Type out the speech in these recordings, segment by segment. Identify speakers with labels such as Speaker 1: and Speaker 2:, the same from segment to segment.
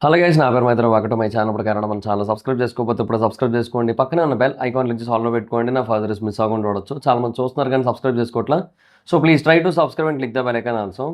Speaker 1: Hello guys, నా పేరు మైత్రి. ఒకటో మై ఛానల్ ఇప్పుడు కారణం మన ఛానల్ సబ్స్క్రైబ్ చేసుకోకపోతే ఇప్పుడు సబ్స్క్రైబ్ చేసుకోండి. పక్కనే ఉన్న బెల్ ఐకాన్ నుంచి ఆల్లో పెట్టుకోండి. నా ఫర్దర్స్ మిస్ అవ్వకుండా చూడొచ్చు. చాలా మంది చూస్తున్నారు కానీ సబ్స్క్రైబ్ చేసుకోవట్లా. So please try to subscribe and click the bell icon also.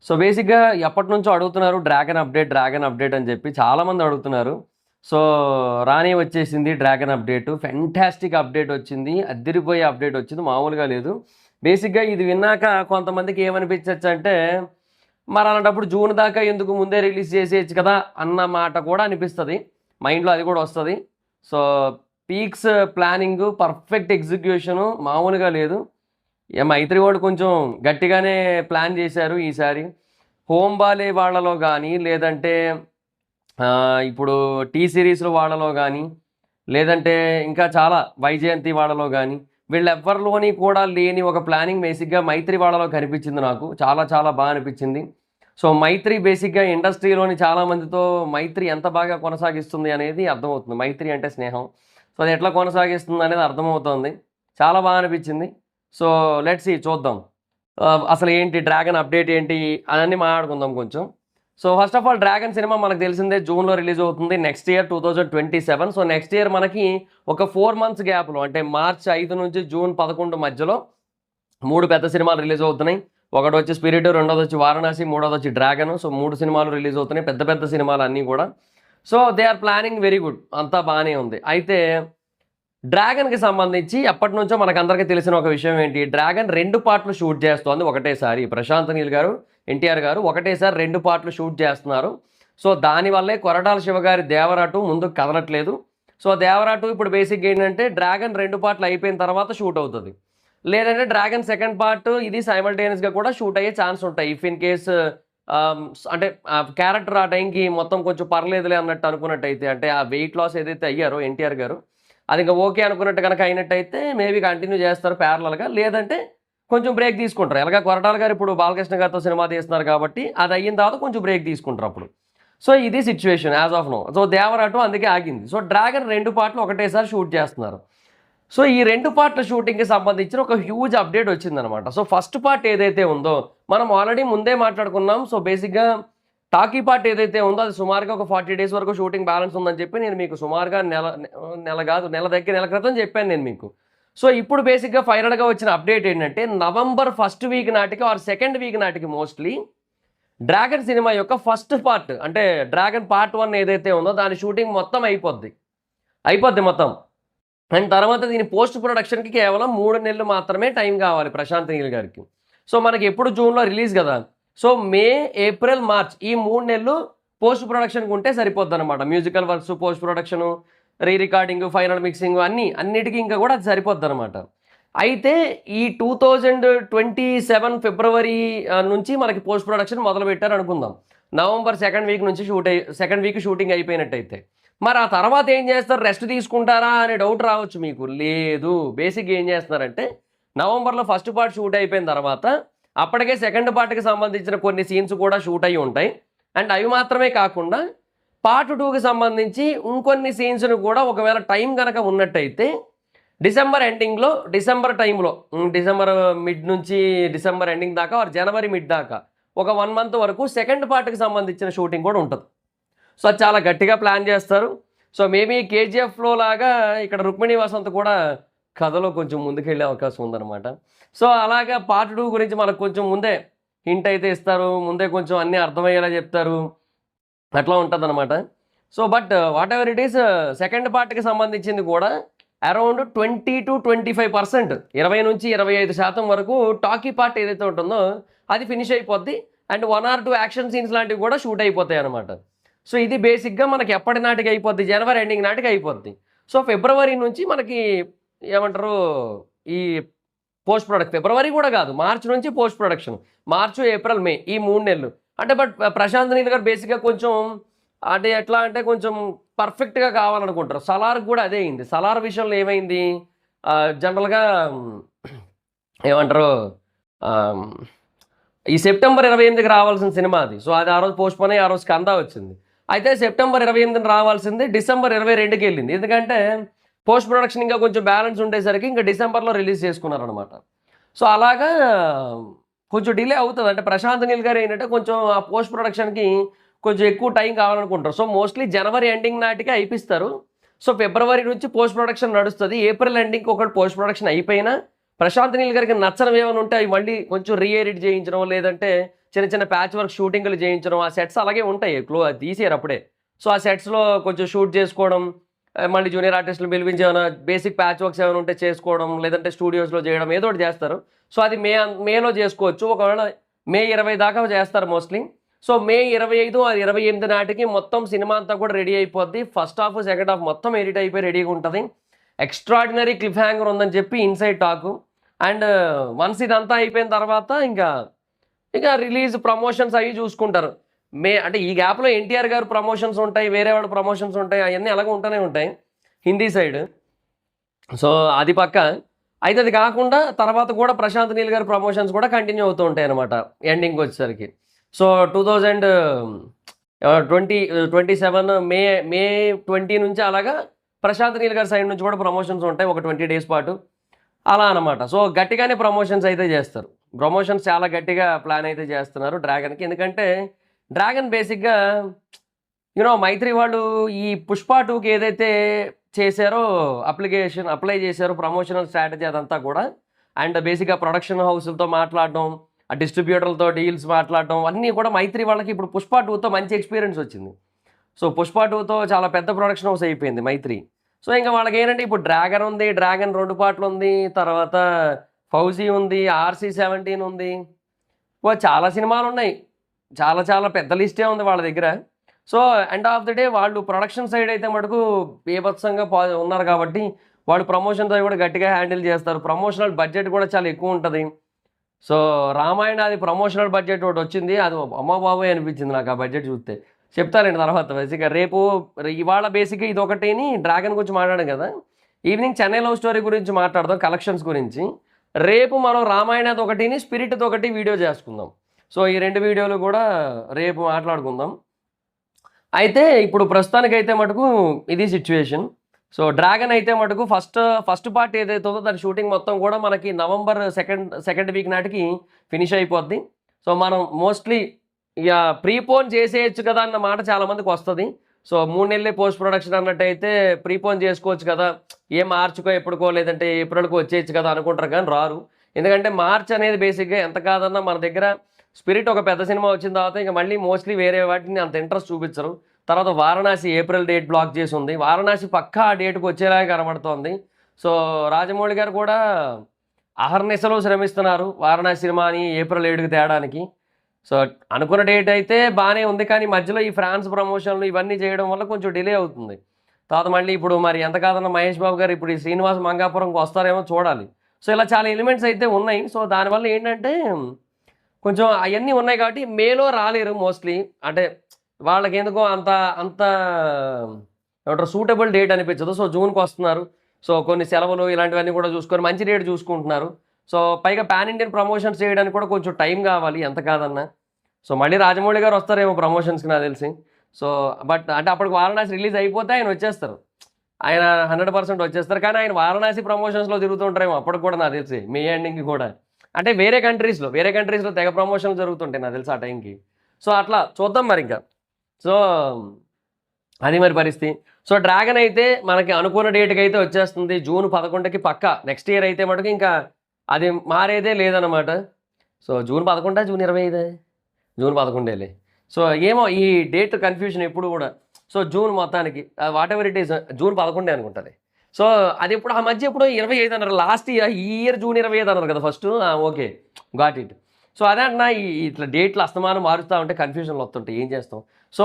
Speaker 1: So బేసిక్గా ఎప్పటి నుంచో అడుగుతున్నారు డ్రాగన్ అప్డేట్ అని చెప్పి చాలామంది అడుగుతున్నారు. సో రానే వచ్చేసింది డ్రాగన్ అప్డేట్. ఫెంటాస్టిక్ అప్డేట్ వచ్చింది, అద్దరిపోయే అప్డేట్ వచ్చింది, మామూలుగా లేదు. బేసిక్గా ఇది విన్నాక కొంతమందికి ఏమనిపించచ్చు అంటే, మరి అలాంటప్పుడు జూన్ దాకా ఎందుకు ముందే రిలీజ్ చేసేయచ్చు కదా అన్న మాట కూడా అనిపిస్తుంది. మైండ్లో అది కూడా వస్తుంది. So peaks planning, perfect execution మామూలుగా లేదు. మైత్రి వాడు కొంచెం గట్టిగానే ప్లాన్ చేశారు ఈసారి. హోమ్ బాలే వాళ్ళలో కానీ, లేదంటే ఇప్పుడు టీ సిరీస్లో వాళ్ళలో కానీ, లేదంటే ఇంకా చాలా వైజయంతి వాళ్ళలో కానీ, వీళ్ళెవ్వరిలోని కూడా లేని ఒక ప్లానింగ్ బేసిక్గా మైత్రి వాళ్ళలో కనిపించింది. నాకు చాలా చాలా బాగా అనిపించింది. సో మైత్రి బేసిక్గా ఇండస్ట్రీలోని చాలామందితో మైత్రి ఎంత బాగా కొనసాగిస్తుంది అనేది అర్థమవుతుంది. మైత్రి అంటే స్నేహం. సో అది ఎట్లా కొనసాగిస్తుంది అనేది అర్థమవుతుంది. చాలా బాగా అనిపించింది. సో లెట్స్ సీ, చూద్దాం అసలు ఏంటి డ్రాగన్ అప్డేట్ ఏంటి అని మాట్లాడుకుందాం కొంచెం. So first of all dragon cinema మనకు తెలిసిందే జూన్లో రిలీజ్ అవుతుంది next year 2027. So next year మనకి ఒక 4 months గ్యాప్లో, అంటే మార్చి 5 నుంచి జూన్ 11 మధ్యలో 3 పెద్ద సినిమాలు రిలీజ్ అవుతున్నాయి. ఒకటి వచ్చి స్పిరిట్, రెండోది వచ్చి వారణాసి, మూడోది వచ్చి డ్రాగన్. సో 3 సినిమాలు రిలీజ్ అవుతున్నాయి, పెద్ద పెద్ద సినిమాలు అన్నీ కూడా. So they are planning very good, అంతా బాగానే ఉంది. అయితే డ్రాగన్కి సంబంధించి ఎప్పటి నుంచో మనకందరికీ తెలిసిన ఒక విషయం ఏంటి, డ్రాగన్ 2 పార్ట్లు షూట్ చేస్తోంది ఒకటేసారి. ప్రశాంత్ నీల్ గారు, ఎన్టీఆర్ గారు ఒకటేసారి 2 పార్ట్లు షూట్ చేస్తున్నారు. సో దానివల్లే కొరటాల శివ గారి దేవరాటు ముందుకు కదలట్లేదు. సో దేవరాటు ఇప్పుడు బేసిక్గా ఏంటంటే డ్రాగన్ 2 పార్ట్లు అయిపోయిన తర్వాత షూట్ అవుతుంది, లేదంటే డ్రాగన్ సెకండ్ పార్ట్ ఇది సైమల్టేనియస్గా కూడా షూట్ అయ్యే ఛాన్స్ ఉంటాయి. ఇఫ్ ఇన్ కేస్ అంటే క్యారెక్టర్ ఆ టైంకి మొత్తం కొంచెం పర్లేదులే అన్నట్టు అనుకున్నట్టయితే, అంటే ఆ వెయిట్ లాస్ ఏదైతే అయ్యారో ఎన్టీఆర్ గారు, అది ఇంకా ఓకే అనుకున్నట్టు కనుక అయినట్టయితే మేబీ కంటిన్యూ చేస్తారు ప్యారలల్గా, లేదంటే కొంచెం బ్రేక్ తీసుకుంటారు. ఎలాగా కొరటాల గారు ఇప్పుడు బాలకృష్ణ గారితో సినిమా తీస్తున్నారు కాబట్టి అది అయిన తర్వాత కొంచెం బ్రేక్ తీసుకుంటారు అప్పుడు. సో ఇది situation as of now. So దేవరాటు అందుకే ఆగింది. సో డ్రాగన్ 2 పార్ట్లు ఒకటేసారి షూట్ చేస్తున్నారు. సో ఈ 2 పార్ట్ల షూటింగ్కి సంబంధించిన ఒక హ్యూజ్ అప్డేట్ వచ్చిందనమాట. సో ఫస్ట్ పార్ట్ ఏదైతే ఉందో మనం ఆల్రెడీ ముందే మాట్లాడుకున్నాం. సో బేసిక్గా టాకీ పార్ట్ ఏదైతే ఉందో అది సుమారుగా ఒక 40 days వరకు షూటింగ్ బ్యాలెన్స్ ఉందని చెప్పి నేను మీకు సుమారుగా నెల క్రితం చెప్పాను నేను మీకు. సో ఇప్పుడు బేసిక్గా ఫైనల్గా వచ్చిన అప్డేట్ ఏంటంటే, నవంబర్ 1st వీక్ నాటికి ఆర్ 2nd వీక్ నాటికి మోస్ట్లీ డ్రాగన్ సినిమా యొక్క ఫస్ట్ పార్ట్, అంటే డ్రాగన్ పార్ట్ 1 ఏదైతే ఉందో దాని షూటింగ్ మొత్తం అయిపోద్ది మొత్తం. అండ్ తర్వాత దీని పోస్ట్ ప్రొడక్షన్కి కేవలం 3 నెలలు మాత్రమే టైం కావాలి ప్రశాంత్ నీల్ గారికి. సో మనకి ఎప్పుడు జూన్లో రిలీజ్ కదా, సో మే, ఏప్రిల్, మార్చ్ ఈ 3 నెలలు పోస్ట్ ప్రొడక్షన్కి ఉంటే సరిపోద్ది అనమాట. Musical works, post production, re recording, final mixing అన్నిటికీ ఇంకా కూడా అది సరిపోద్ది అనమాట. అయితే ఈ 2027 ఫిబ్రవరి నుంచి మనకి పోస్ట్ ప్రొడక్షన్ మొదలు పెట్టారు అనుకుందాం. నవంబర్ 2nd వీక్ నుంచి సెకండ్ వీక్ షూటింగ్ అయిపోయినట్టయితే మరి ఆ తర్వాత ఏం చేస్తారు, రెస్ట్ తీసుకుంటారా అనే డౌట్ రావచ్చు మీకు. లేదు, బేసిక్గా ఏం చేస్తున్నారంటే నవంబర్లో ఫస్ట్ పార్ట్ షూట్ అయిపోయిన తర్వాత అప్పటికే సెకండ్ పార్ట్కి సంబంధించిన కొన్ని సీన్స్ కూడా షూట్ అయ్యి ఉంటాయి. అండ్ అవి మాత్రమే కాకుండా పార్ట్ 2కి సంబంధించి ఇంకొన్ని సీన్స్ను కూడా ఒకవేళ టైం కనుక ఉన్నట్టయితే డిసెంబర్ ఎండింగ్లో, డిసెంబర్ టైంలో, డిసెంబర్ మిడ్ నుంచి డిసెంబర్ ఎండింగ్ దాకా ఆర్ జనవరి మిడ్ దాకా ఒక 1 month వరకు సెకండ్ పార్ట్కి సంబంధించిన షూటింగ్ కూడా ఉంటుంది. సో అది చాలా గట్టిగా ప్లాన్ చేస్తారు. సో మేబీ కేజీఎఫ్లో లాగా ఇక్కడ రుక్మిణి వసంత్ కూడా కథలో కొంచెం ముందుకెళ్ళే అవకాశం ఉందన్నమాట. సో అలాగా పార్ట్ 2 గురించి మనకు కొంచెం ముందే హింట్ అయితే ఇస్తారు, ముందే కొంచెం అన్నీ అర్థమయ్యేలా చెప్తారు, అట్లా ఉంటుంది అనమాట. So but what ever it is, second పార్ట్కి సంబంధించింది కూడా అరౌండ్ 20 to 25%, 20 నుంచి 25% వరకు టాకీ పార్ట్ ఏదైతే ఉంటుందో అది ఫినిష్ అయిపోద్ది. అండ్ 1 or 2 యాక్షన్ సీన్స్ లాంటివి కూడా షూట్ అయిపోతాయి అనమాట. సో ఇది బేసిక్గా మనకి ఎప్పటి నాటికి అయిపోద్ది, జనవరి ఎండింగ్ నాటికి అయిపోద్ది. సో ఫిబ్రవరి నుంచి మనకి ఏమంటారు ఈ పోస్ట్ ప్రొడక్షన్, ఫిబ్రవరి కూడా కాదు, మార్చ్ నుంచి పోస్ట్ ప్రొడక్షన్, మార్చు, ఏప్రిల్, మే ఈ 3 నెలలు. అంటే బట్ ప్రశాంత్ నీల్ గారు బేసిక్గా కొంచెం అంటే ఎట్లా అంటే కొంచెం పర్ఫెక్ట్గా కావాలనుకుంటారు. సలార్కి కూడా అదే అయింది. సలార్ విషయంలో ఏమైంది, జనరల్గా ఏమంటారు ఈ సెప్టెంబర్ 28కి రావాల్సిన సినిమా అది. సో అది ఆ రోజు పోస్ట్పోన్ అయ్యి ఆ రోజు కందా వచ్చింది. అయితే సెప్టెంబర్ 28ని రావాల్సింది డిసెంబర్ 22కి వెళ్ళింది. ఎందుకంటే పోస్ట్ ప్రొడక్షన్ ఇంకా కొంచెం బ్యాలెన్స్ ఉండేసరికి ఇంకా డిసెంబర్లో రిలీజ్ చేసుకున్నారనమాట. సో అలాగా కొంచెం డిలే అవుతుంది. అంటే ప్రశాంత్ నీల్ గారు ఏంటంటే కొంచెం ఆ పోస్ట్ ప్రొడక్షన్కి కొంచెం ఎక్కువ టైం కావాలనుకుంటారు. సో మోస్ట్లీ జనవరి ఎండింగ్ నాటికి అయిపిస్తారు. సో ఫిబ్రవరి నుంచి పోస్ట్ ప్రొడక్షన్ నడుస్తుంది. ఏప్రిల్ ఎండింగ్కి ఒకటి పోస్ట్ ప్రొడక్షన్ అయిపోయినా ప్రశాంత్ నీల్ గారికి నచ్చనివి ఏమైనా ఉంటే అవి మళ్ళీ కొంచెం రీఎడిట్ చేయించడం, లేదంటే చిన్న చిన్న ప్యాచ్ వర్క్ షూటింగ్లు చేయించడం. ఆ సెట్స్ అలాగే ఉంటాయి, తీసేయరు అప్పుడే. సో ఆ సెట్స్లో కొంచెం షూట్ చేసుకోవడం, మళ్ళీ జూనియర్ ఆర్టిస్టులు పిలిపించి ఏమైనా బేసిక్ ప్యాచ్ వర్క్స్ ఏమైనా ఉంటే చేసుకోవడం, లేదంటే స్టూడియోస్లో చేయడం, ఏదో ఒకటి చేస్తారు. సో అది మేలో చేసుకోవచ్చు. ఒకవేళ మే 20 దాకా చేస్తారు మోస్ట్లీ. సో మే 25 అది 28 నాటికి మొత్తం సినిమా అంతా కూడా రెడీ అయిపోద్ది. ఫస్ట్ హాఫ్ సెకండ్ హాఫ్ మొత్తం ఎడిట్ అయిపోయి రెడీగా ఉంటుంది. ఎక్స్ట్రాడినరీ క్లిఫ్ హ్యాంగర్ ఉందని చెప్పి ఇన్సైడ్ టాకు. అండ్ వన్స్ ఇదంతా అయిపోయిన తర్వాత ఇక రిలీజ్ ప్రమోషన్స్ అవి చూసుకుంటారు. అంటే ఈ గ్యాప్లో ఎన్టీఆర్ గారు ప్రమోషన్స్ ఉంటాయి, వేరే వాళ్ళ ప్రమోషన్స్ ఉంటాయి, అవన్నీ అలాగే ఉంటూనే ఉంటాయి హిందీ సైడ్. సో అది పక్క. అయితే అది కాకుండా తర్వాత కూడా ప్రశాంత్ నీల్ గారి ప్రమోషన్స్ కూడా కంటిన్యూ అవుతూ ఉంటాయి అనమాట ఎండింగ్ వచ్చేసరికి. సో 2027 మే 20 నుంచి అలాగా ప్రశాంత్ నీల్ గారి సైడ్ నుంచి కూడా ప్రమోషన్స్ ఉంటాయి ఒక 20 డేస్ పాటు అలా అనమాట. సో గట్టిగానే ప్రమోషన్స్ అయితే చేస్తారు. ప్రమోషన్స్ చాలా గట్టిగా ప్లాన్ అయితే చేస్తున్నారు డ్రాగన్కి. ఎందుకంటే డ్రాగన్ బేసిక్గా మైత్రి వాళ్ళు ఈ పుష్ప 2కి ఏదైతే చేశారో అప్లై చేశారో ప్రమోషనల్ స్ట్రాటజీ అదంతా కూడా. అండ్ బేసిక్గా ప్రొడక్షన్ హౌస్లతో మాట్లాడడం, ఆ డిస్ట్రిబ్యూటర్లతో డీల్స్ మాట్లాడడం అన్నీ కూడా మైత్రి వాళ్ళకి ఇప్పుడు పుష్ప 2తో మంచి ఎక్స్పీరియన్స్ వచ్చింది. సో పుష్ప 2తో చాలా పెద్ద ప్రొడక్షన్ హౌస్ అయిపోయింది మైత్రి. సో ఇంకా వాళ్ళకి ఏంటంటే ఇప్పుడు డ్రాగన్ ఉంది, డ్రాగన్ 2 పార్ట్లు ఉంది, తర్వాత ఫౌజీ ఉంది, RC-17 ఉంది, చాలా సినిమాలు ఉన్నాయి. చాలా చాలా పెద్ద లిస్టే ఉంది వాళ్ళ దగ్గర. So end of the day వాళ్ళు ప్రొడక్షన్ సైడ్ అయితే మటుకు బీభత్సంగా ఉన్నారు కాబట్టి వాళ్ళు ప్రమోషన్స్ అవి కూడా గట్టిగా హ్యాండిల్ చేస్తారు. ప్రమోషనల్ బడ్జెట్ కూడా చాలా ఎక్కువ ఉంటుంది. సో రామాయణ అది ప్రమోషనల్ బడ్జెట్ ఒకటి వచ్చింది, అది అమ్మ బాబోయ్ అనిపించింది నాకు ఆ బడ్జెట్ చూస్తే. చెప్తానండి తర్వాత. బేసిక్గా ఇవాళ బేసిక్గా ఇది ఒకటిని డ్రాగన్ గురించి మాట్లాడాం కదా, ఈవినింగ్ చెన్నై లవ్ స్టోరీ గురించి మాట్లాడదాం, కలెక్షన్స్ గురించి. రేపు మనం రామాయణది ఒకటిని స్పిరిట్ది ఒకటి వీడియో చేసుకుందాం. సో ఈ 2 వీడియోలు కూడా రేపు మాట్లాడుకుందాం. అయితే ఇప్పుడు ప్రస్తుతానికైతే మటుకు ఇది సిచ్యువేషన్. సో డ్రాగన్ అయితే మటుకు ఫస్ట్ పార్ట్ ఏదైతే ఉందో దాని షూటింగ్ మొత్తం కూడా మనకి నవంబర్ సెకండ్ వీక్ నాటికి ఫినిష్ అయిపోద్ది. సో మనం మోస్ట్లీ ఇక ప్రీపోన్ చేసేయచ్చు కదా అన్న మాట చాలామందికి వస్తుంది. సో 3 నెలలే పోస్ట్ ప్రొడక్షన్ అన్నట్టయితే ప్రీపోన్ చేసుకోవచ్చు కదా, మార్చుకో ఎప్పుడుకో లేదంటే ఏప్రిల్కో వచ్చేయచ్చు కదా అనుకుంటారు, కానీ రారు. ఎందుకంటే మార్చ్ అనేది బేసిక్గా ఎంత కాదన్నా మన దగ్గర స్పిరిట్ ఒక పెద్ద సినిమా వచ్చిన తర్వాత ఇంకా మళ్ళీ మోస్ట్లీ వేరే వాటిని అంత ఇంట్రెస్ట్ చూపించరు. తర్వాత వారణాసి ఏప్రిల్ డేట్ బ్లాక్ చేసి ఉంది, వారణాసి పక్కా ఆ డేట్కి వచ్చేలాగా కనబడుతోంది. సో రాజమౌళి గారు కూడా అహర్నిశలో శ్రమిస్తున్నారు వారణాసి సినిమాని ఏప్రిల్ 7కి తేడానికి. సో అనుకున్న డేట్ అయితే బాగానే ఉంది, కానీ మధ్యలో ఈ ఫ్రాన్స్ ప్రమోషన్లు ఇవన్నీ చేయడం వల్ల కొంచెం డిలే అవుతుంది. తర్వాత మళ్ళీ ఇప్పుడు మరి ఎంత కాదన్నా మహేష్ బాబు గారు ఇప్పుడు ఈ శ్రీనివాస్ మంగాపురంకి వస్తారేమో చూడాలి. సో ఇలా చాలా ఎలిమెంట్స్ అయితే ఉన్నాయి. సో దానివల్ల ఏంటంటే కొంచెం అవన్నీ ఉన్నాయి కాబట్టి మేలో రాలేరు మోస్ట్లీ. అంటే వాళ్ళకి ఎందుకో అంత ఏమంటారు సూటబుల్ డేట్ అనిపించదు. సో జూన్కి వస్తున్నారు. సో కొన్ని సెలవులు ఇలాంటివన్నీ కూడా చూసుకొని మంచి డేట్ చూసుకుంటున్నారు. సో పైగా పాన్ ఇండియన్ ప్రమోషన్స్ చేయడానికి కూడా కొంచెం టైం కావాలి ఎంత కాదన్నా. సో మళ్ళీ రాజమౌళి గారు వస్తారేమో ప్రమోషన్స్కి నాకు తెలిసి. సో బట్ అంటే అప్పటికి వారణాసి రిలీజ్ అయిపోతే ఆయన వచ్చేస్తారు, ఆయన 100% వచ్చేస్తారు. కానీ ఆయన వారణాసి ప్రమోషన్స్లో తిరుగుతుంటారేమో అప్పటికి కూడా నాకు తెలిసి మే ఎండింగ్కి కూడా. అంటే వేరే కంట్రీస్లో తెగ ప్రమోషన్లు జరుగుతుంటాయి నాకు తెలిసి ఆ టైంకి. సో అట్లా చూద్దాం మరి ఇంకా. సో అది మరి పరిస్థితి. సో డ్రాగన్ అయితే మనకి అనుకున్న డేట్కి అయితే వచ్చేస్తుంది జూన్ 11కి పక్కా. నెక్స్ట్ ఇయర్ అయితే మటుకు ఇంకా అది మారేదే లేదనమాట. So June 11 June 25 June 11 so ఏమో ఈ డేట్ కన్ఫ్యూజన్ ఎప్పుడు కూడా. సో జూన్ మొత్తానికి what ever it is June 11 అనుకుంటుంది. సో అది ఇప్పుడు ఆ మధ్య ఎప్పుడో 25 అన్నారు లాస్ట్ ఇయర్. ఈ ఇయర్ జూన్ 25 అన్నారు కదా first. Okay got it. So అదే అంటున్నా, ఇట్లా డేట్లు అస్తమానం మారుస్తూ ఉంటే కన్ఫ్యూజన్లు వస్తుంటాయి, ఏం చేస్తాం. సో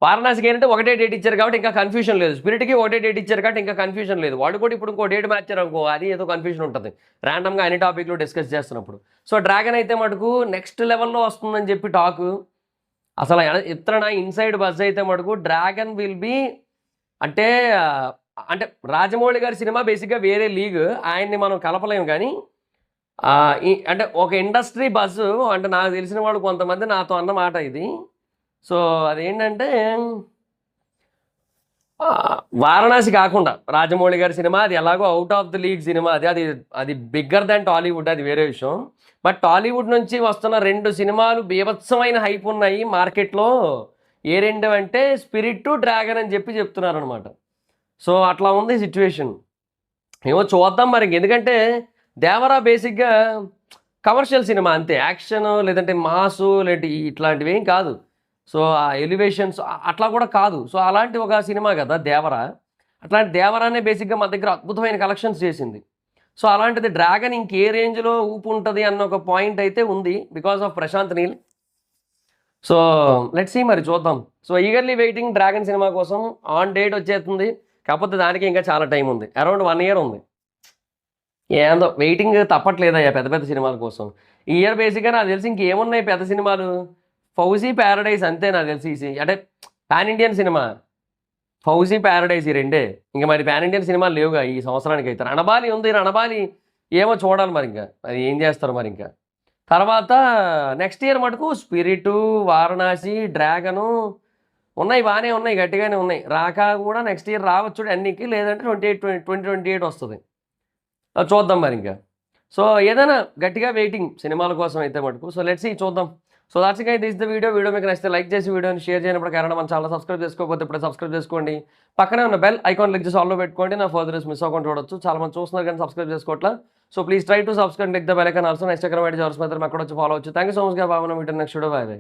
Speaker 1: వారణాసికి ఏంటంటే ఒకటే డేట్ ఇచ్చారు కాబట్టి ఇంకా కన్ఫ్యూజన్ లేదు, స్పిరిట్కి ఒకటే డేట్ ఇచ్చారు కాబట్టి ఇంకా కన్ఫ్యూజన్ లేదు. వాళ్ళు కూడా ఇప్పుడు ఇంకో డేట్ మార్చారు అనుకో, అది ఏదో కన్ఫ్యూజన్ ఉంటుంది ర్యాండమ్గా అన్ని టాపిక్లో డిస్కస్ చేస్తున్నప్పుడు. సో డ్రాగన్ అయితే మటుకు నెక్స్ట్ లెవెల్లో వస్తుందని చెప్పి టాకు. అసలు ఇతర ఇన్సైడ్ బజ్ అయితే మటుకు డ్రాగన్ విల్ బీ అంటే రాజమౌళి గారి సినిమా బేసిక్గా వేరే లీగ్, ఆయన్ని మనం కలపలేము. కానీ అంటే ఒక ఇండస్ట్రీ బజ్ అంటే నాకు తెలిసిన వాళ్ళు కొంతమంది నాతో అన్నమాట ఇది. సో అదేంటంటే వారణాసి కాకుండా రాజమౌళి గారి సినిమా అది ఎలాగో out of the league cinema అది అది అది బిగ్గర్ దాన్ టాలీవుడ్, అది వేరే విషయం. బట్ టాలీవుడ్ నుంచి వస్తున్న 2 సినిమాలు బీభత్సమైన హైప్ ఉన్నాయి మార్కెట్లో. ఏ 2 అంటే స్పిరిట్, డ్రాగన్ అని చెప్తున్నారు అనమాట. సో అట్లా ఉంది సిచ్యువేషన్. ఏమో చూద్దాం మరి. ఎందుకంటే దేవరా బేసిక్గా కమర్షియల్ సినిమా అంతే, యాక్షన్ లేదంటే మాసు లేదంటే ఇట్లాంటివి ఏం కాదు. సో ఆ ఎలివేషన్స్ అట్లా కూడా కాదు. సో అలాంటి ఒక సినిమా కదా దేవరా. అట్లాంటి దేవరానే బేసిక్గా మా దగ్గర అద్భుతమైన కలెక్షన్స్ చేసింది. సో అలాంటిది డ్రాగన్ ఇంకే రేంజ్లో ఊపు ఉంటుంది అన్న ఒక పాయింట్ అయితే ఉంది because of Prashanth Neel. So let's see మరి చూద్దాం. సో ఈగర్లీ వెయిటింగ్ డ్రాగన్ సినిమా కోసం. ఆన్ డేట్ వచ్చేస్తుంది, కాకపోతే దానికి ఇంకా చాలా టైం ఉంది, అరౌండ్ 1 year ఉంది. ఏందో వెయిటింగ్ తప్పట్లేదయ్యా పెద్ద పెద్ద సినిమాల కోసం. ఈ ఇయర్ బేసిక్గా నాకు తెలిసి ఇంకేమున్నాయి పెద్ద సినిమాలు. ఫౌజీ ప్యారడైజ్ అంతే నాకు తెలిసి, అంటే pan Indian cinema fauji Paradise, ఈ 2 ఇంకా మరి పాన్ ఇండియన్ సినిమాలు లేవుగా ఈ సంవత్సరానికి అయితే. రణబాలి ఉంది, రణబాలి ఏమో చూడాలి మరి, ఇంకా అది ఏం చేస్తారు మరి. ఇంకా తర్వాత నెక్స్ట్ ఇయర్ మటుకు స్పిరిటు, వారణాసి, డ్రాగను ఉన్నాయి, బాగానే ఉన్నాయి, గట్టిగానే ఉన్నాయి. రాక కూడా నెక్స్ట్ ఇయర్ రావచ్చు అన్నికి, లేదంటే 2028 వస్తుంది. చూద్దాం మరి ఇంకా. సో ఏదైనా గట్టిగా వెయిటింగ్ సినిమాల కోసం అయితే మటుకు. సో లెట్స్ సీ, చూద్దాం. So that's it, this the video మీకు నచ్చితే లైక్ చేసి వీడియోని షేర్ చేయనప్పుడు కారణం మన ఛానల్ సబ్స్క్రైబ్ చేసుకోకపోతే ఇప్పుడు సబ్స్క్రైబ్ చేసుకోండి. పక్కనే ఉన్న బెల్ ఐకాన్ క్లిక్ చేసి ఆల్లో పెట్టుకోండి, నా ఫర్దర్ మిస్ అవ్వకుండా చూడొచ్చు. చాలా మంది చూస్తున్నారు కానీ సబ్స్క్రైబ్ చేసుకోవట్లా. So please try to subscribe, click the bell icon also. Instagram ID జార్స్ మాత్రం అక్కడ వచ్చి ఫాలో అవచ్చు. థ్యాంక్ యూ సో మచ్ గా బాగున్నా. మీటర్ నెక్స్ట్ వీడియో, బై బై.